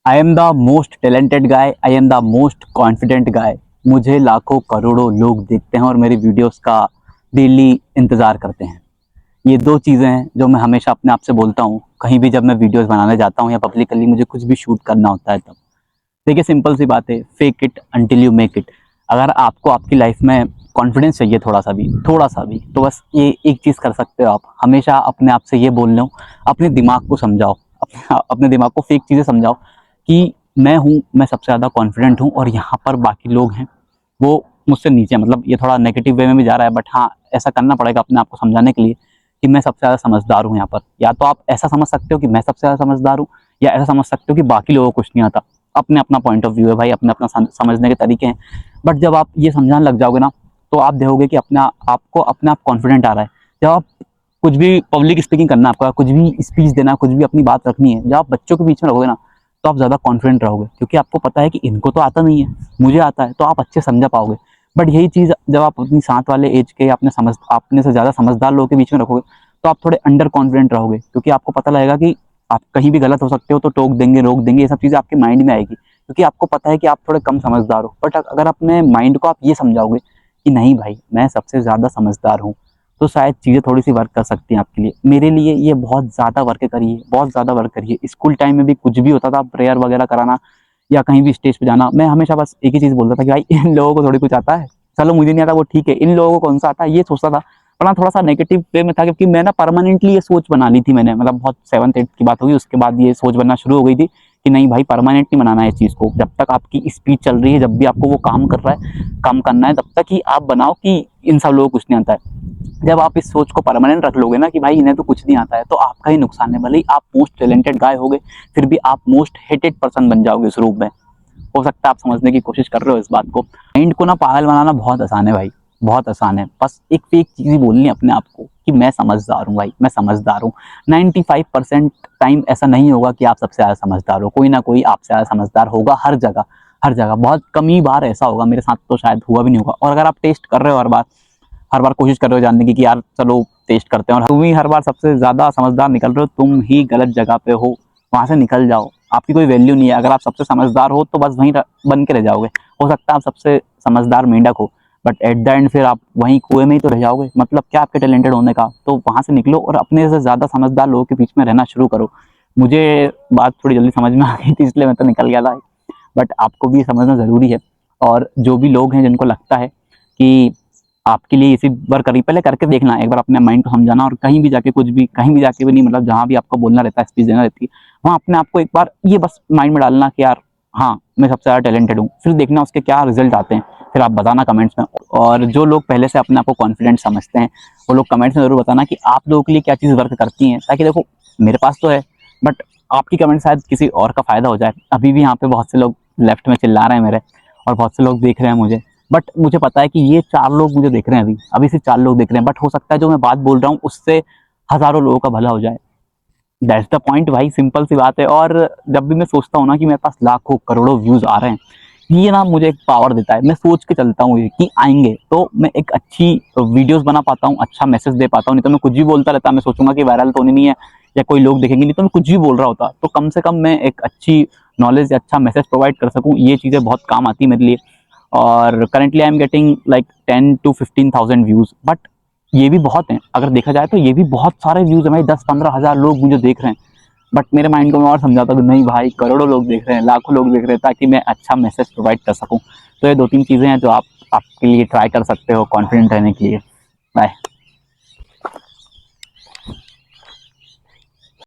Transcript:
I am the most talented guy, I am the most confident गाय। मुझे लाखों करोड़ों लोग देखते हैं और मेरी वीडियोस का डेली इंतज़ार करते हैं। ये दो चीज़ें हैं जो मैं हमेशा अपने आप से बोलता हूँ, कहीं भी जब मैं वीडियोस बनाने जाता हूँ या पब्लिकली मुझे कुछ भी शूट करना होता है तब। देखिए, सिंपल सी बात है, fake it until you make it. अगर आपको आपकी लाइफ में कॉन्फिडेंस चाहिए थोड़ा सा भी, तो बस ये एक चीज़ कर सकते हो आप। हमेशा अपने आप से ये बोल लो, अपने दिमाग को समझाओ, अपने दिमाग को फेक चीज़ें समझाओ कि मैं हूँ, मैं सबसे ज़्यादा कॉन्फिडेंट हूँ और यहाँ पर बाकी लोग हैं वो मुझसे नीचे हैं। मतलब ये थोड़ा नेगेटिव वे में भी जा रहा है, बट हाँ, ऐसा करना पड़ेगा अपने आप को समझाने के लिए कि मैं सबसे ज़्यादा समझदार हूँ यहाँ पर। या तो आप ऐसा समझ सकते हो कि मैं सबसे ज़्यादा समझदार हूँ, या ऐसा समझ सकते हो कि बाकी लोगों को कुछ नहीं आता। अपने अपना पॉइंट ऑफ व्यू है भाई, अपने अपना समझने के तरीके हैं। बट जब आप ये समझाने लग जाओगे ना, तो आप देखोगे कि आपको अपने आप कॉन्फिडेंट आ रहा है। जब आप कुछ भी पब्लिक स्पीकिंग करना है, आपका कुछ भी स्पीच देना, कुछ भी अपनी बात रखनी है, जब आप बच्चों के बीच में रहोगे ना, तो आप ज़्यादा कॉन्फिडेंट रहोगे, क्योंकि आपको पता है कि इनको तो आता नहीं है, मुझे आता है, तो आप अच्छे समझा पाओगे। बट यही चीज़ जब आप अपनी साथ वाले एज के या अपने से ज़्यादा समझदार लोगों के बीच में रखोगे, तो आप थोड़े अंडर कॉन्फिडेंट रहोगे, क्योंकि आपको पता लगेगा कि आप कहीं भी गलत हो सकते हो, तो टोक देंगे, रोक देंगे, ये सब चीज़ें आपके माइंड में आएगी, क्योंकि आपको पता है कि आप थोड़े कम समझदार हो। बट अगर अपने माइंड को आप ये समझाओगे कि नहीं भाई, मैं सबसे ज़्यादा समझदार हूँ, तो शायद चीज़ें थोड़ी सी वर्क कर सकती हैं आपके लिए। मेरे लिए ये बहुत ज़्यादा वर्क करी है, बहुत ज़्यादा वर्क करी है। स्कूल टाइम में भी कुछ भी होता था, प्रेयर वगैरह कराना या कहीं भी स्टेज पे जाना, मैं हमेशा बस एक ही चीज़ बोलता था कि भाई इन लोगों को थोड़ी कुछ आता है, चलो मुझे नहीं आता वो ठीक है, इन लोगों को कौन सा आता है, ये सोचता था। पर ना थोड़ा सा नेगेटिव वे में था, क्योंकि मैं ना परमानेंटली ये सोच बना ली थी मैंने। मतलब बहुत 7th 8th की बात होगी, उसके बाद ये सोच बनना शुरू हो गई थी कि नहीं भाई, परमानेंट नहीं बनाना है इस चीज़ को। जब तक आपकी स्पीच चल रही है, जब भी आपको वो काम कर रहा है, काम करना है, तब तक ही आप बनाओ कि इन सब लोगों को कुछ नहीं आता है। जब आप इस सोच को परमानेंट रख लोगे ना कि भाई इन्हें तो कुछ नहीं आता है, तो आपका ही नुकसान है। भले ही आप मोस्ट टैलेंटेड गाय होगे, फिर भी आप मोस्ट हेटेड पर्सन बन जाओगे उस रूप में। हो सकता है आप समझने की कोशिश कर रहे हो इस बात को। माइंड को ना पागल बनाना बहुत आसान है भाई, बहुत आसान है। बस एक फेक चीज़ ही बोलनी है अपने आप को कि मैं समझदार हूँ भाई, मैं समझदार हूँ। 95% टाइम ऐसा नहीं होगा कि आप सबसे ज़्यादा समझदार हो, कोई ना कोई आपसे ज़्यादा समझदार होगा हर जगह, हर जगह। बहुत कम ही बार ऐसा होगा, मेरे साथ तो शायद हुआ भी नहीं होगा। और अगर आप टेस्ट कर रहे हो हर बार कोशिश कर रहे हो जानने की कि यार चलो टेस्ट करते हैं, और तुम ही हर बार सबसे ज़्यादा समझदार निकल रहे हो, तुम ही गलत जगह पे हो, वहाँ से निकल जाओ। आपकी कोई वैल्यू नहीं है। अगर आप सबसे समझदार हो तो बस वहीं बन के रह जाओगे। हो सकता है आप सबसे समझदार मेंढक हो, बट एट द एंड फिर आप वहीं कुएं में ही तो रह जाओगे। मतलब क्या आपके टैलेंटेड होने का? तो वहाँ से निकलो और अपने से ज़्यादा समझदार लोगों के बीच में रहना शुरू करो। मुझे बात थोड़ी जल्दी समझ में आ गई थी, इसलिए मैं तो निकल गया था, बट आपको भी समझना ज़रूरी है। और जो भी लोग हैं जिनको लगता है कि आपके लिए इसी बार करी, पहले करके देखना, एक बार अपने माइंड को समझाना, और कहीं भी जाके कहीं भी जाके भी नहीं, मतलब जहाँ भी आपको बोलना रहता है, स्पीच देना रहती है, वहाँ अपने आप को एक बार ये बस माइंड में डालना कि यार हाँ, मैं सबसे ज़्यादा टैलेंटेड हूँ। फिर देखना उसके क्या रिजल्ट आते हैं, फिर आप बताना कमेंट्स में। और जो लोग पहले से अपने आप को कॉन्फिडेंट समझते हैं, वो लोग कमेंट्स में ज़रूर बताना कि आप लोगों के लिए क्या चीज़ वर्क करती हैं, ताकि देखो मेरे पास तो है, बट आपकी कमेंट शायद किसी और का फ़ायदा हो जाए। अभी भी यहाँ पे बहुत से लोग लेफ्ट में चिल्ला रहे हैं मेरे, और बहुत से लोग देख रहे हैं मुझे, बट मुझे पता है कि ये 4 लोग मुझे देख रहे हैं, अभी सिर्फ 4 लोग देख रहे हैं, बट हो सकता है जो मैं बात बोल रहा हूँ उससे हज़ारों लोगों का भला हो जाए। दैट्स द पॉइंट भाई, सिंपल सी बात है। और जब भी मैं सोचता हूँ ना कि मेरे पास लाखों करोड़ों व्यूज़ आ रहे हैं, ये ना मुझे एक पावर देता है। मैं सोच के चलता हूँ ये कि आएंगे, तो मैं एक अच्छी वीडियोस बना पाता हूँ, अच्छा मैसेज दे पाता हूँ। नहीं तो मैं कुछ भी बोलता रहता, मैं सोचूंगा कि वायरल तो नहीं है या कोई लोग देखेंगे नहीं, तो मैं कुछ भी बोल रहा होता। तो कम से कम मैं एक अच्छी नॉलेज या अच्छा मैसेज प्रोवाइड कर सकूँ, ये चीज़ें बहुत काम आती है मेरे लिए। और currently I am getting like 10 to 15,000 views, but ये भी बहुत हैं। अगर देखा जाए तो ये भी बहुत सारे व्यूज़ हैं भाई, 10-15 हज़ार लोग मुझे देख रहे हैं। बट मेरे माइंड को मैं और समझाता हूँ कि नहीं भाई, करोड़ों लोग देख रहे हैं, लाखों लोग देख रहे हैं, ताकि मैं अच्छा मैसेज प्रोवाइड कर सकूँ। तो ये 2-3 चीज़ें हैं जो आप आपके लिए ट्राई कर सकते हो कॉन्फिडेंट रहने के लिए। बाय।